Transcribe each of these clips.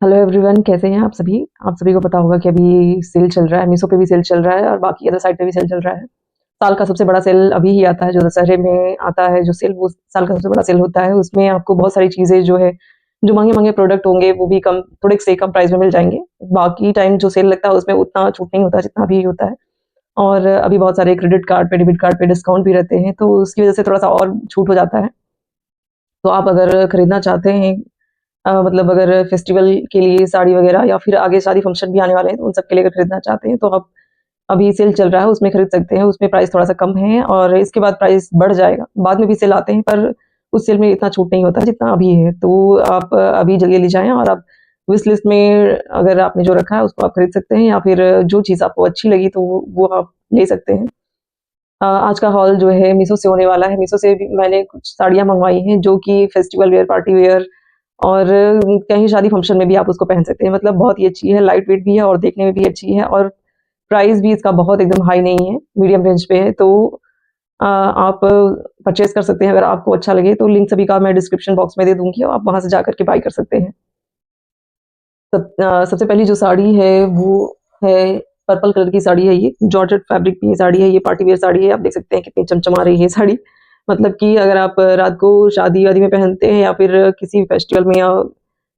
Hello everyone, कैसे हैं आप सभी को पता होगा कि अभी सेल चल रहा है, मीशो पे भी सेल चल रहा है और बाकी अदर साइट पे भी सेल चल रहा है। साल का सबसे बड़ा सेल अभी ही आता है, जो दशहरे में आता है जो सेल, वो साल का सबसे बड़ा सेल होता है। उसमें आपको बहुत सारी चीज़ें जो है, जो महँगे-महँगे प्रोडक्ट होंगे वो भी कम, थोड़े से कम प्राइस में मिल जाएँगे। बाकी टाइम जो सेल लगता है उसमें उतना छूट नहीं होता जितना अभी होता है। और अभी बहुत सारे क्रेडिट कार्ड पे, डेबिट कार्ड पे डिस्काउंट भी रहते हैं, तो उसकी वज़ह से थोड़ा-सा और छूट हो जाता है। तो आप अगर खरीदना चाहते हैं, मतलब अगर फेस्टिवल के लिए साड़ी वगैरह या फिर आगे शादी फंक्शन भी आने वाले हैं, तो उन सब के लिए अगर खरीदना चाहते हैं तो आप, अभी सेल चल रहा है उसमें खरीद सकते हैं। उसमें प्राइस थोड़ा-सा कम है और इसके बाद प्राइस बढ़ जाएगा। बाद में भी सेल आते हैं पर उस सेल में इतना छूट नहीं होता जितना अभी है। तो आप अभी जल्दी-जल्दी जाएँ और आप विश लिस्ट में अगर आपने जो रखा है उसको आप खरीद सकते हैं, या फिर जो चीज़ आपको अच्छी लगी तो वो आप ले सकते हैं। आज का हॉल जो है मीशो से होने वाला है। मीशो से भी मैंने कुछ साड़ियाँ मँगवाई हैं जो कि फेस्टिवल वियर, पार्टी वियर और कहीं शादी फंक्शन में भी आप उसको पहन सकते हैं। मतलब बहुत ही अच्छी है, लाइट वेट भी है और देखने में भी अच्छी है और प्राइस भी इसका बहुत एकदम हाई नहीं है, मीडियम रेंज पे है। तो आप परचेज़ कर सकते हैं अगर आपको अच्छा लगे, तो लिंक सभी का मैं डिस्क्रिप्शन बॉक्स में दे दूँगी और आप वहाँ से जाकर के बाय कर सकते हैं। सबसे पहली जो साड़ी है वो है पर्पल कलर की साड़ी है ये, जॉर्जेट फैब्रिक की साड़ी है ये, पार्टी वियर साड़ी है। आप देख सकते हैं कितनी चमचमा रही है ये साड़ी। मतलब कि अगर आप रात को शादी-वादी में पहनते हैं या फिर किसी फेस्टिवल में या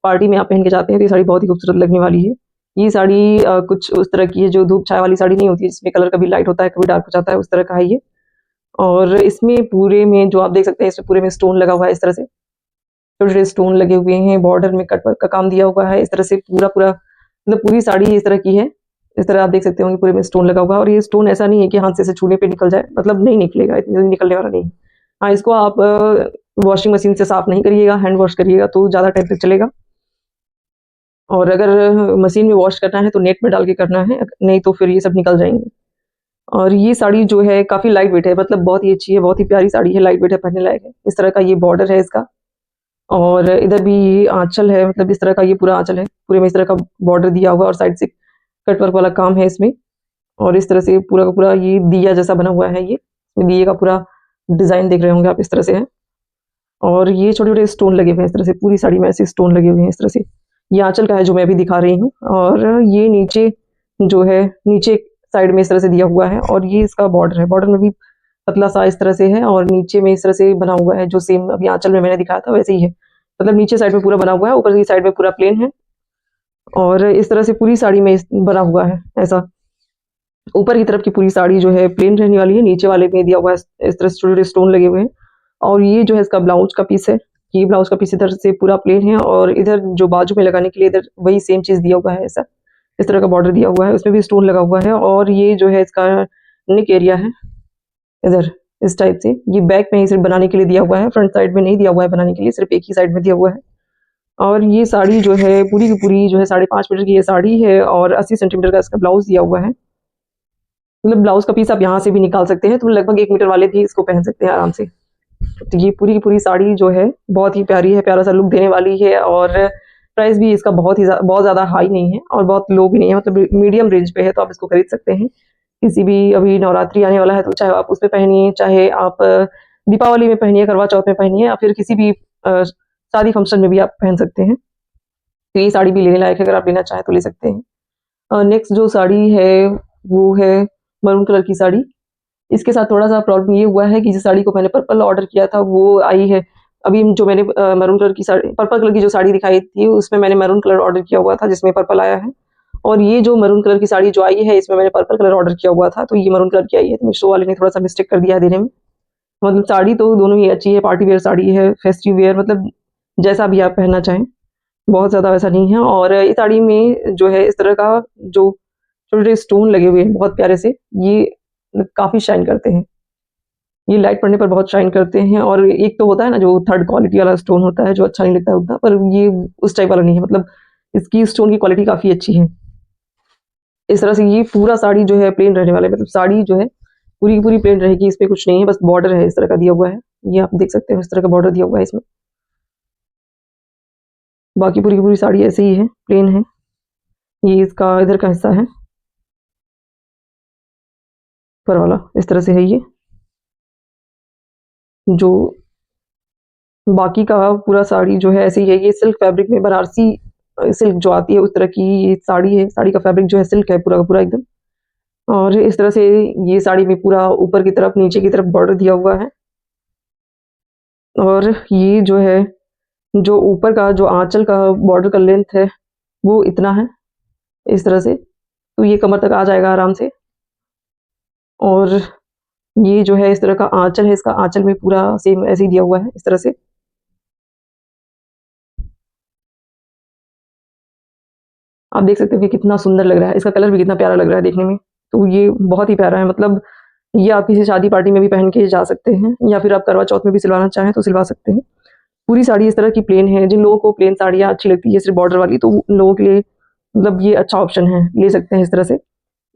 पार्टी में आप पहन के जाते हैं तो ये साड़ी बहुत ही खूबसूरत लगने वाली है। ये साड़ी कुछ उस तरह की है जो धूप-छाया वाली साड़ी नहीं होती है जिसमें कलर कभी लाइट होता है, कभी डार्क हो जाता है, उस तरह का है ये। और इसमें पूरे में जो आप देख सकते हैं, इसमें पूरे में स्टोन लगा हुआ है इस तरह से। छोटे-छोटे स्टोन लगे हुए हैं, बॉर्डर में कट वर्क का काम दिया हुआ है, इस तरह से पूरा-पूरा, मतलब पूरी साड़ी इस तरह की है। इस तरह आप देख सकते होंगे पूरे में स्टोन लगा हुआ है और ये स्टोन ऐसा नहीं है कि हाथ से ऐसे छूने पे निकल जाए, मतलब नहीं निकलेगा, इतनी जल्दी निकलने वाला नहीं है। हाँ, इसको आप वॉशिंग मशीन से साफ नहीं करिएगा, हैंड वॉश करिएगा तो ज़्यादा टाइम तक चलेगा। और अगर मशीन में वॉश करना है तो नेट में डाल के करना है, नहीं तो फिर ये सब निकल जाएँगे। और ये साड़ी जो है काफ़ी लाइट वेट है, मतलब बहुत ही अच्छी है, बहुत ही प्यारी साड़ी है, लाइट वेट है, पहनने लायक है। इस तरह का ये बॉर्डर है इसका। और इधर भी आँचल है, मतलब इस तरह का ये पूरा आँचल है, पूरे में इस तरह का बॉर्डर दिया हुआ है और साइड से कट वर्क वाला काम है इसमें। और इस तरह से पूरा का पूरा ये दिया जैसा बना हुआ है ये, दिए का पूरा डिज़ाइन देख रहे होंगे आप, इस तरह से है। और ये छोटे-छोटे स्टोन लगे हुए हैं इस तरह से, पूरी साड़ी में ऐसे स्टोन लगे हुए हैं इस तरह से। ये आँचल का है जो मैं अभी दिखा रही हूँ और ये नीचे जो है, नीचे साइड में इस तरह से दिया हुआ है और ये इसका बॉर्डर है। बॉर्डर में भी पतला-सा इस तरह से है और नीचे में इस तरह से बना हुआ है, जो सेम अभी आँचल में मैंने दिखाया था वैसे ही है। मतलब नीचे साइड में पूरा बना हुआ है, ऊपर की साइड में पूरा प्लेन है और इस तरह से पूरी साड़ी में इस बना हुआ है ऐसा। ऊपर की तरफ की पूरी साड़ी जो है प्लेन रहने वाली है, नीचे वाले में दिया हुआ है इस तरह से छोटे-छोटे स्टोन लगे हुए हैं। और ये जो है इसका ब्लाउज का पीस है, ये ब्लाउज का पीस इधर से पूरा प्लेन है और इधर जो बाजू में लगाने के लिए इधर वही सेम चीज़ दिया हुआ है ऐसा। इस तरह का बॉर्डर दिया हुआ है, उसमें भी स्टोन लगा हुआ है और ये जो है इसका नेक एरिया है, इधर इस टाइप से। ये बैक में ही सिर्फ़ बनाने के लिए दिया हुआ है, फ्रंट साइड में नहीं दिया हुआ है बनाने के लिए, सिर्फ़ एक ही साइड में दिया हुआ है। और ये साड़ी जो है पूरी की पूरी जो है 5.5 मीटर की ये साड़ी है और 80 सेंटीमीटर का इसका ब्लाउज़ दिया हुआ है। मतलब ब्लाउज़ का पीस आप यहाँ से भी निकाल सकते हैं, तो लगभग 1 मीटर वाले भी इसको पहन सकते हैं आराम से। तो ये पूरी की पूरी साड़ी जो है बहुत ही प्यारी है, प्यारा-सा लुक देने वाली है और प्राइस भी इसका बहुत ज़्यादा हाई नहीं है और बहुत लो भी नहीं है, मतलब मीडियम रेंज पे है, तो आप इसको खरीद सकते हैं। किसी भी, अभी नवरात्रि आने वाला है तो चाहे आप उसमें पहनिए, चाहे आप दीपावली में पहनिए, करवा चौथ में पहनिए या फिर किसी भी शादी फंक्शन में भी आप पहन सकते हैं। तो ये साड़ी भी लेने लायक है, अगर आप लेना चाहें तो ले सकते हैं। नेक्स्ट जो साड़ी है वो है मरून कलर की साड़ी। इसके साथ थोड़ा-सा प्रॉब्लम ये हुआ है कि जिस साड़ी को मैंने पर्पल ऑर्डर किया था वो आई है, अभी जो मैंने मैरून कलर की साड़ी, पर्पल कलर की जो साड़ी दिखाई थी उसमें मैंने मैरून कलर ऑर्डर किया हुआ था जिसमें पर्पल आया है। और ये जो मैरून कलर की साड़ी जो आई है इसमें मैंने पर्पल कलर ऑर्डर किया हुआ था, तो ये मैरून कलर की आई है। तो मीशो वाले ने थोड़ा-सा मिस्टेक कर दिया है देने में। मतलब साड़ी तो दोनों ही अच्छी है, पार्टी वियर साड़ी है, फेस्टिव वियर, मतलब जैसा भी आप पहनना चाहें, बहुत ज़्यादा वैसा नहीं है। और इस साड़ी में जो है इस तरह का जो छोटे-छोटे स्टोन लगे हुए हैं बहुत प्यारे से, ये मतलब काफ़ी शाइन करते हैं। ये लाइट पड़ने पर बहुत शाइन करते हैं और एक तो होता है ना जो थर्ड क्वालिटी वाला स्टोन होता है जो अच्छा नहीं लगता उतना, पर ये उस टाइप वाला नहीं है, मतलब इसकी स्टोन की क्वालिटी काफ़ी अच्छी है। इस तरह से ये पूरा साड़ी जो है प्लेन रहने वाला है, मतलब साड़ी जो है पूरी की पूरी प्लेन रहेगी, इसमें कुछ नहीं है, बस बॉर्डर है इस तरह का दिया हुआ है। ये आप देख सकते हो इस तरह का बॉर्डर दिया हुआ है इसमें। बाकी पूरी की पूरी साड़ी ऐसे ही है, प्लेन है। ये इसका इधर का हिस्सा है, ऊपर वाला इस तरह से है ये। जो बाकी का पूरा साड़ी जो है ऐसे ही है, ये सिल्क फैब्रिक में बनारसी सिल्क जो आती है उस तरह की ये साड़ी है। साड़ी का फैब्रिक जो है सिल्क है पूरा का पूरा एकदम। और इस तरह से ये साड़ी में पूरा ऊपर की तरफ नीचे की तरफ बॉर्डर दिया हुआ है। और ये जो है, जो ऊपर का जो आंचल का बॉर्डर का लेंथ है वो इतना है, इस तरह से। तो ये कमर तक आ जाएगा आराम से। और ये जो है इस तरह का आंचल है, इसका आंचल में पूरा सेम ऐसे ही दिया हुआ है इस तरह से। आप देख सकते हो कि कितना सुंदर लग रहा है, इसका कलर भी कितना प्यारा लग रहा है देखने में। तो ये बहुत ही प्यारा है, मतलब ये आप किसी शादी पार्टी में भी पहन के जा सकते हैं, या फिर आप करवा चौथ में भी सिलवाना चाहें तो सिलवा सकते हैं। पूरी साड़ी इस तरह की प्लेन है। जिन लोगों को प्लेन साड़ियाँ अच्छी लगती है सिर्फ बॉर्डर वाली, तो उन लोगों के लिए मतलब ये अच्छा ऑप्शन है, ले सकते हैं इस तरह से।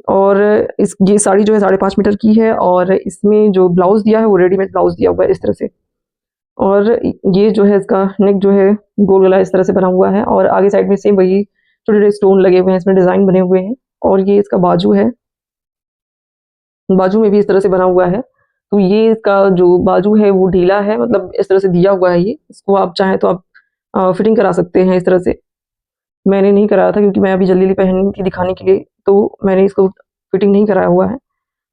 और इस ये साड़ी जो है 5.5 मीटर की है, और इसमें जो ब्लाउज दिया है वो रेडीमेड ब्लाउज दिया हुआ है इस तरह से। और ये जो है इसका नेक जो है गोल गला इस तरह से बना हुआ है, और आगे साइड में सेम वही छोटे छोटे स्टोन लगे हुए हैं, इसमें डिजाइन बने हुए हैं। और ये इसका बाजू है, बाजू में भी इस तरह से बना हुआ है। तो ये इसका जो बाजू है वो ढीला है, मतलब इस तरह से दिया हुआ है ये। इसको आप चाहें तो आप फिटिंग करा सकते हैं इस तरह से। मैंने नहीं कराया था क्योंकि मैं अभी जल्दी पहन की दिखाने के लिए, तो मैंने इसको फिटिंग नहीं कराया हुआ है।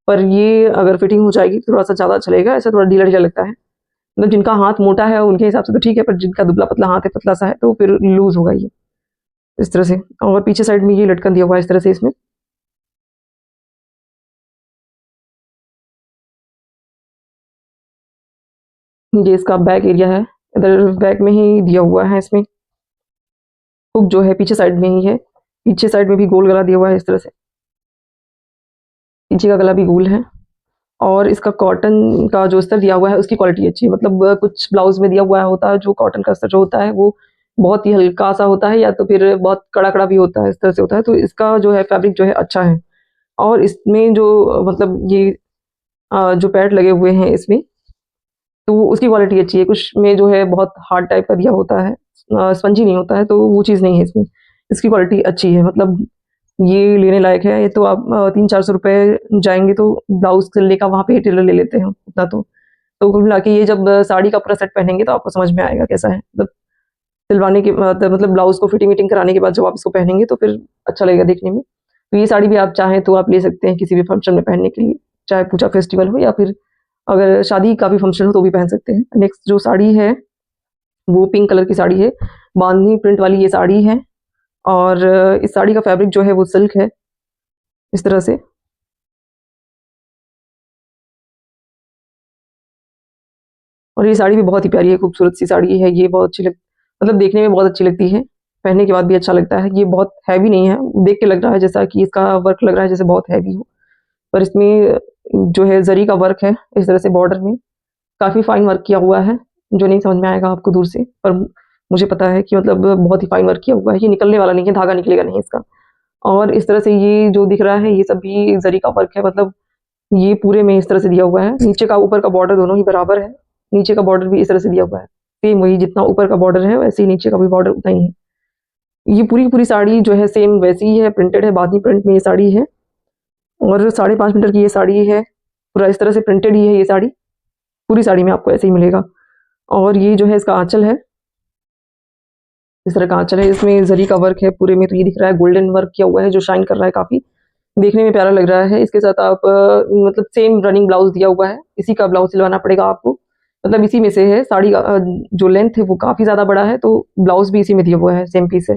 पर ये अगर फिटिंग हो जाएगी तो थोड़ा सा ज़्यादा चलेगा, ऐसा थोड़ा ढीला ढीला लगता है। मतलब जिनका हाथ मोटा है उनके हिसाब से तो ठीक है, पर जिनका दुबला पतला हाथ है, पतला सा है, तो फिर लूज होगा ये इस तरह से। और पीछे साइड में ये लटकन दिया हुआ है इस तरह से इसमें। ये इसका बैक एरिया है, इधर बैक में ही दिया हुआ है इसमें। हुक जो है पीछे साइड में ही है, पीछे साइड में भी गोल गला दिया हुआ है इस तरह से। पीछे का गला भी गोल है। और इसका कॉटन का जो अस्तर दिया हुआ है उसकी क्वालिटी अच्छी है। मतलब कुछ ब्लाउज में दिया हुआ होता है जो कॉटन का अस्तर जो होता है वो बहुत ही हल्का सा होता है, या तो फिर बहुत कड़ा कड़ा भी होता है, इस तरह से होता है। तो इसका जो है फैब्रिक जो है अच्छा है। और इसमें जो मतलब ये जो पैड लगे हुए हैं इसमें, तो उसकी क्वालिटी अच्छी है। कुछ में जो है बहुत हार्ड टाइप का दिया होता है, स्पंजी नहीं होता है, तो वो चीज़ नहीं है इसमें। इसकी क्वालिटी अच्छी है, मतलब ये लेने लायक है। ये तो आप 300-400 रुपये जाएंगे तो ब्लाउज सिलने का वहाँ पे टेलर ले लेते हैं उतना। तो कुल मिला के ये जब साड़ी का पूरा सेट पहनेंगे तो आपको समझ में आएगा कैसा है। मतलब सिलवाने के बाद, मतलब ब्लाउज को फिटिंग विटिंग कराने के बाद जब आप इसको पहनेंगे तो फिर अच्छा लगेगा देखने में। तो ये साड़ी भी आप चाहें तो आप ले सकते हैं किसी भी फंक्शन में पहनने के लिए, चाहे पूजा फेस्टिवल हो या फिर अगर शादी का भी फंक्शन हो तो भी पहन सकते हैं। नेक्स्ट जो साड़ी है वो पिंक कलर की साड़ी है, बांधनी प्रिंट वाली ये साड़ी है। और इस साड़ी का फैब्रिक जो है वो सिल्क है इस तरह से। और ये साड़ी भी बहुत ही प्यारी है, खूबसूरत सी साड़ी है ये। बहुत अच्छी मतलब देखने में बहुत अच्छी लगती है, पहनने के बाद भी अच्छा लगता है। ये बहुत हैवी नहीं है, देख के लग रहा है जैसा कि इसका वर्क लग रहा है जैसे बहुत हैवी हो, पर इसमें जो है जरी का वर्क है इस तरह से। बॉर्डर में काफ़ी फाइन वर्क किया हुआ है, जो नहीं समझ में आएगा आपको दूर से, पर मुझे पता है कि मतलब बहुत ही फाइन वर्क किया हुआ है। ये निकलने वाला नहीं है, धागा निकलेगा नहीं इसका। और इस तरह से ये जो दिख रहा है ये सभी जरी का वर्क है, मतलब ये पूरे में इस तरह से दिया हुआ है। नीचे का ऊपर का बॉर्डर दोनों ही बराबर है, नीचे का बॉर्डर भी इस तरह से दिया हुआ है। सेम वही जितना ऊपर का बॉर्डर है वैसे ही नीचे का भी बॉर्डर उतना ही है। ये पूरी की पूरी साड़ी जो है सेम वैसी ही है, प्रिंटेड है, बांधनी प्रिंट में ये साड़ी है। और 5.5 मीटर की ये साड़ी है, पूरा इस तरह से प्रिंटेड ही है ये साड़ी। पूरी साड़ी में आपको ऐसे ही मिलेगा। और ये जो है इसका आंचल है, इस तरह का आंचल है, इसमें जरी का वर्क है पूरे में। तो ये दिख रहा है गोल्डन वर्क किया हुआ है जो शाइन कर रहा है, काफी देखने में प्यारा लग रहा है। इसके साथ आप मतलब सेम रनिंग ब्लाउज दिया हुआ है, इसी का ब्लाउज सिलवाना पड़ेगा आपको। मतलब इसी में से है साड़ी का जो लेंथ है वो काफी ज्यादा बड़ा है, तो ब्लाउज भी इसी में दिया हुआ है, सेम पीस है।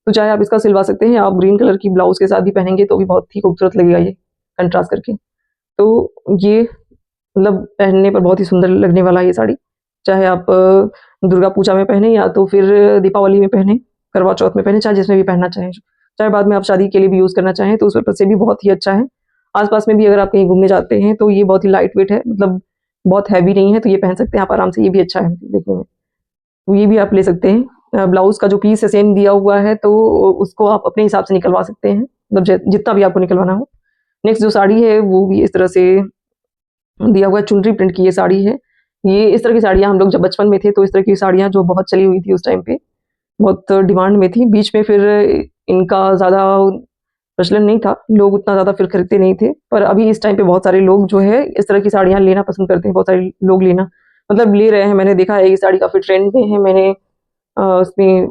तो चाहे आप इसका सिलवा सकते हैं, आप ग्रीन कलर की ब्लाउज के साथ भी पहनेंगे तो भी बहुत ही खूबसूरत लगेगा ये, कंट्रास्ट करके। तो ये मतलब पहनने पर बहुत ही सुंदर लगने वाला है ये साड़ी। चाहे आप दुर्गा पूजा में पहने या तो फिर दीपावली में पहने, करवा चौथ में पहने, चाहे जिसमें भी पहनना चाहें। चाहे बाद में आप शादी के लिए भी यूज़ करना चाहें तो उस पर्पज़ से भी बहुत ही अच्छा है। आस-पास में भी अगर आप कहीं घूमने जाते हैं तो ये बहुत ही लाइट वेट है, मतलब बहुत हैवी नहीं है, तो ये पहन सकते हैं आप आराम से। ये भी अच्छा है देखने में, तो ये भी आप ले सकते हैं। ब्लाउज़ का जो पीस है सेम दिया हुआ है, तो उसको आप अपने हिसाब से निकलवा सकते हैं, मतलब जितना भी आपको निकलवाना हो। नेक्स्ट जो साड़ी है वो भी इस तरह से दिया हुआ है, चुनरी प्रिंट की ये साड़ी है। ये इस तरह की साड़ियाँ हम लोग जब बचपन में थे तो इस तरह की साड़ियाँ जो बहुत चली हुई थी उस टाइम पे, बहुत डिमांड में थी। बीच में फिर इनका ज़्यादा प्रचलन नहीं था, लोग उतना ज़्यादा फिर खरीदते नहीं थे। पर अभी इस टाइम पे बहुत सारे लोग जो है इस तरह की साड़ियाँ लेना पसंद करते हैं, बहुत सारे लोग लेना मतलब ले रहे हैं। मैंने देखा है ये साड़ी काफ़ी ट्रेंड में है। मैंने उसमें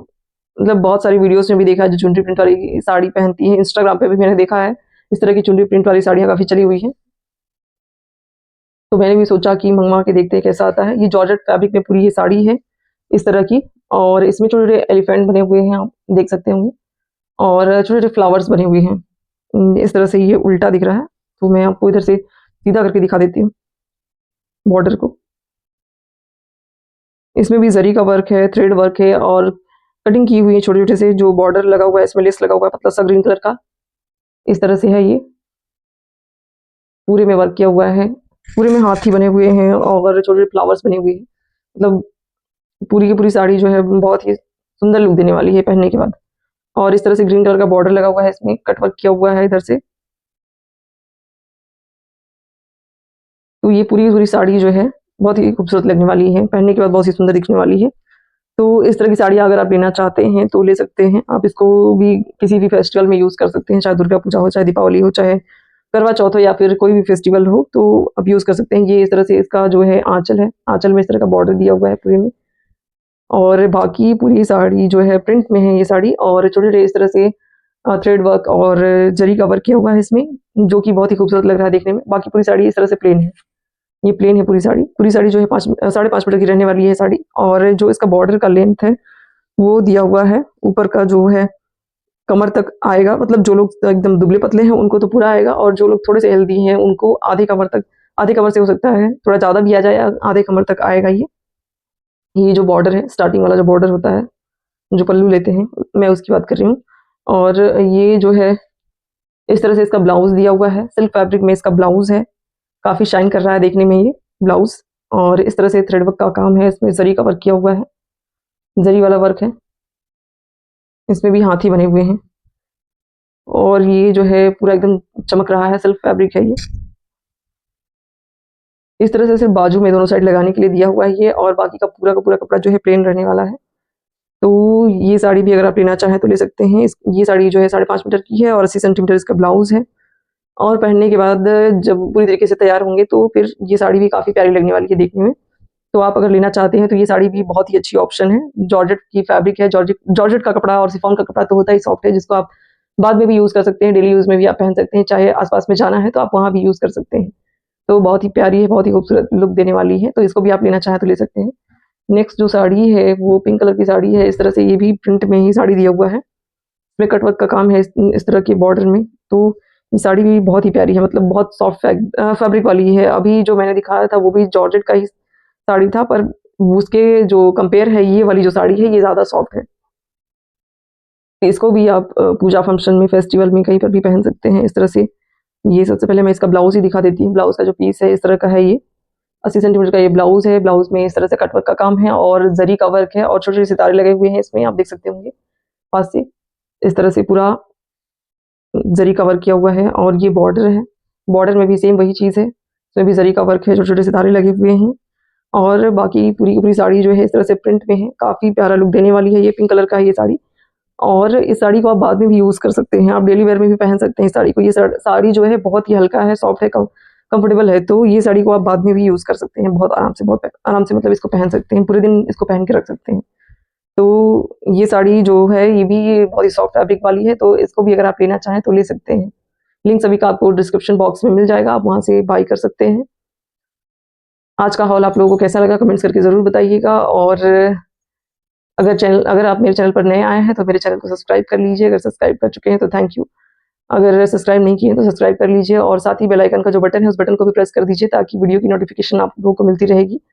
मतलब बहुत सारी वीडियोस में भी देखा है जो चुनरी प्रिंट वाली साड़ी पहनती है, इंस्टाग्राम पे भी मैंने देखा है इस तरह की चुनरी प्रिंट वाली साड़ियाँ काफ़ी चली हुई हैं। तो मैंने भी सोचा कि मँगवा के देखते हैं कैसा आता है। ये जॉर्जेट फैब्रिक में पूरी ये साड़ी है इस तरह की, और इसमें छोटे-छोटे एलिफेंट बने हुए हैं, आप देख सकते होंगे, और छोटे-छोटे फ्लावर्स बने हुए हैं। इस तरह से ये उल्टा दिख रहा है, तो मैं आपको इधर से सीधा करके दिखा देती हूँ बॉर्डर को। इसमें भी ज़री का वर्क है, थ्रेड वर्क है, और कटिंग की हुई है छोटे-छोटे से, जो बॉर्डर लगा हुआ है इसमें लेस लगा हुआ है पतला सा ग्रीन कलर का। इस तरह से है ये, पूरे में वर्क किया हुआ है, पूरे में हाथी बने हुए हैं और छोटे-छोटे फ्लावर्स बने हुए हैं। मतलब पूरी की पूरी साड़ी जो है बहुत ही सुंदर लुक देने वाली है पहनने के बाद। और इस तरह से ग्रीन कलर का बॉर्डर लगा हुआ है, इसमें कट वर्क किया हुआ है इधर से। तो ये पूरी की पूरी साड़ी जो है बहुत ही खूबसूरत लगने वाली है, पहनने के बाद बहुत ही सुंदर दिखने वाली है। तो इस तरह की साड़ियाँ अगर आप लेना चाहते हैं तो ले सकते हैं। आप इसको भी किसी भी फेस्टिवल में यूज़ कर सकते हैं, चाहे दुर्गा पूजा हो, चाहे दीपावली हो, चाहे करवा चौथ हो, या फिर कोई भी फेस्टिवल हो, तो आप यूज़ कर सकते हैं। ये इस तरह से इसका जो है आँचल है, आँचल में इस तरह का बॉर्डर दिया हुआ है पूरे में, और बाकी पूरी साड़ी जो है प्रिंट में है ये साड़ी, और छोटे-छोटे इस तरह से थ्रेड वर्क और जरी का वर्क किया हुआ है इसमें, जो कि बहुत ही खूबसूरत लग रहा है देखने में। बाकी पूरी साड़ी इस तरह से प्लेन है। ये प्लेन है पूरी साड़ी। पूरी साड़ी जो है 5 साढ़े 5 मीटर की रहने वाली है साड़ी, और जो इसका बॉर्डर का लेंथ है, वो दिया हुआ है। ऊपर का जो है कमर तक आएगा, मतलब जो लोग एकदम दुबले-पतले हैं उनको तो पूरा आएगा, और जो लोग थोड़े से हेल्दी हैं उनको आधे कमर तक, आधे कमर से हो सकता है थोड़ा ज़्यादा भी आ जाए, आधे कमर तक आएगा ये। ये जो बॉर्डर है, स्टार्टिंग वाला जो बॉर्डर होता है, जो पल्लू लेते हैं, मैं उसकी बात कर रही हूँ। और ये जो है इस तरह से इसका ब्लाउज़ दिया हुआ है, सिल्क फैब्रिक में इसका ब्लाउज़ है, काफ़ी शाइन कर रहा है देखने में ये ब्लाउज़, और इस तरह से थ्रेड वर्क का काम है, इसमें ज़री का वर्क किया हुआ है, ज़री वाला वर्क है। इसमें भी हाथी बने हुए हैं, और ये जो है पूरा एकदम चमक रहा है, सिल्क फैब्रिक है ये। इस तरह से सिर्फ़ बाजू में दोनों साइड लगाने के लिए दिया हुआ है ये, और बाकी का पूरा कपड़ा जो है प्लेन रहने वाला है। तो ये साड़ी भी अगर आप लेना चाहें तो ले सकते हैं। इस ये साड़ी जो है 5.5 मीटर की है, और 80 सेंटीमीटर इसका ब्लाउज़ है, और पहनने के बाद जब पूरी तरीके से तैयार होंगे तो फिर ये साड़ी भी काफ़ी प्यारी लगने वाली है देखने में। तो आप अगर लेना चाहते हैं तो ये साड़ी भी बहुत ही अच्छी ऑप्शन है। जॉर्जेट की फैब्रिक है, जॉर्जेट जॉर्जेट का कपड़ा और शिफॉन का कपड़ा तो होता ही सॉफ्ट है, जिसको आप बाद में भी यूज़ कर सकते हैं, डेली यूज़ में भी आप पहन सकते हैं, चाहे आस-पास में जाना है तो आप वहाँ भी यूज़ कर सकते हैं। तो बहुत ही प्यारी है, बहुत ही खूबसूरत लुक देने वाली है, तो इसको भी आप लेना चाहें तो ले सकते हैं। नेक्स्ट जो साड़ी है वो पिंक कलर की साड़ी है, इस तरह से ये भी प्रिंट में ही साड़ी दिया हुआ है। इसमें कटवर्क का काम है इस तरह के बॉर्डर में, तो ये साड़ी भी बहुत ही प्यारी है, मतलब बहुत सॉफ्ट फैब्रिक वाली है। अभी जो मैंने दिखाया था वो भी जॉर्जेट का ही साड़ी था, पर उसके जो कंपेयर है ये वाली जो साड़ी है ये ज़्यादा सॉफ्ट है। इसको भी आप पूजा फंक्शन में, फेस्टिवल में कहीं पर भी पहन सकते हैं इस तरह से। ये सबसे पहले मैं इसका ब्लाउज़ ही दिखा देती हूँ। ब्लाउज़ का जो पीस है इस तरह का है ये, 80 सेंटीमीटर का ये ब्लाउज़ है। ब्लाउज़ में इस तरह से कटवर्क का काम है और ज़री का वर्क है, और छोटे-छोटे सितारे लगे हुए हैं इसमें, आप देख सकते होंगे पास से। इस तरह से पूरा ज़री का वर्क किया हुआ है, और ये बॉर्डर है। बॉर्डर में भी सेम वही चीज़ है, इसमें भी ज़री का वर्क है, छोटे-छोटे सितारे लगे हुए हैं, और बाकी पूरी की पूरी साड़ी जो है इस तरह से प्रिंट में है। काफ़ी प्यारा लुक देने वाली है, ये पिंक कलर का है ये साड़ी, और इस साड़ी को आप बाद में भी यूज़ कर सकते हैं, आप डेली वेयर में भी पहन सकते हैं इस साड़ी को। ये साड़ी जो है बहुत ही हल्का है, सॉफ्ट है, कंफर्टेबल है, तो ये साड़ी को आप बाद में भी यूज़ कर सकते हैं बहुत आराम से, मतलब इसको पहन सकते हैं, पूरे दिन इसको पहन के रख सकते हैं। तो ये साड़ी जो है ये भी बहुत ही सॉफ्ट फैब्रिक वाली है, तो इसको भी अगर आप लेना चाहें तो ले सकते हैं। लिंक सभी का आपको डिस्क्रिप्शन बॉक्स में मिल जाएगा, आप वहाँ से बाय कर सकते हैं। आज का हॉल आप लोगों को कैसा लगा कमेंट्स करके ज़रूर बताइएगा, और अगर आप मेरे चैनल पर नए आए हैं तो मेरे चैनल को सब्सक्राइब कर लीजिए। अगर सब्सक्राइब कर चुके हैं तो थैंक यू। अगर सब्सक्राइब नहीं किए हैं तो सब्सक्राइब कर लीजिए, और साथ ही बेल आइकन का जो बटन है उस बटन को भी प्रेस कर दीजिए, ताकि वीडियो की नोटिफिकेशन आप लोगों को मिलती रहेगी।